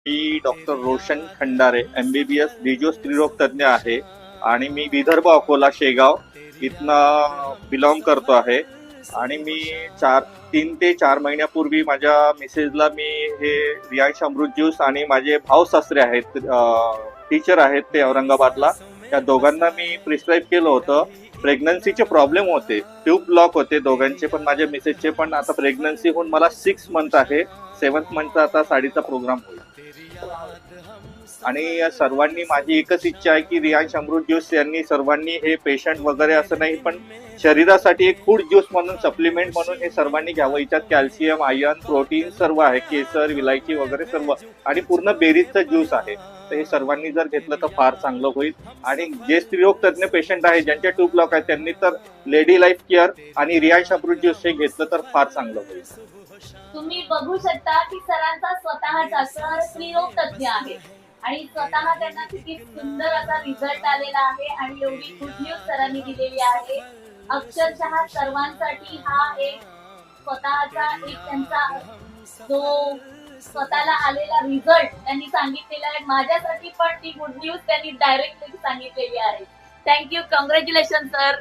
मी doctor Roshan Khandare MBBS डिजो स्त्रीरोग तज्ञ आहे आणि मी विदर्भ अकोला शेगाव इथनं बिलॉंग करतो आहे. आणि मी 3 ते 4 महिन्यापूर्वी माझ्या मिसेसला मी हे रियांश अमृत ज्यूस आणि माझे भाऊ सासरे आहेत, टीचर आहेत ते औरंगाबादला, त्या दोघांना मी प्रिस्क्राईब केलं होतं. प्रेग्नन्सीचे प्रॉब्लेम होते, ट्यूब ब्लॉक होते दोघांचे पण, माझ्या मिसेसचे पण. आता प्रेग्नन्सी होऊन मला 6 मंथ आहे, 7th मंथचा आता साडीचा प्रोग्राम होईल. आणि सर्वांनी माझी एकच इच्छा आहे की रियांश अमृत ज्यूस यांनी सर्वांनी हे पेशंट वगैरे असं नाही पण शरीरासाठी एक फूड ज्यूस म्हणून, सप्लिमेंट म्हणून हे सर्वांनी घ्यावं. याच्यात कॅल्शियम, आयर्न, प्रोटीन सर्व आहे, केसर, विलायची वगैरे सर्व, आणि पूर्ण बेरीजचं ज्यूस आहे. तर हे सर्वांनी जर घेतलं तर फार चांगलं होईल. आणि जे स्त्रीरोग तज्ञ पेशंट आहे ज्यांच्या ट्यूब ब्लॉक आहे त्यांनी तर लेडी लाईफ केअर आणि रियांश अमृत ज्यूस हे घेतलं तर फार चांगलं होईल. तुम्ही बघू शकता की सरांचा स्वतःचा सर स्त्रीरोग तज्ञ आहे आणि स्वतः त्यांना किती सुंदर असा रिझल्ट आलेला आहे आणि एवढी गुड न्यूज सरांनी दिलेली आहे. अक्षरशः सर्वांसाठी हा एक स्वतःचा एक त्यांचा जो स्वतःला आलेला रिझल्ट त्यांनी सांगितलेला आहे. माझ्यासाठी पण ती गुड न्यूज त्यांनी डायरेक्टली सांगितलेली आहे. Thank you, congratulation sir.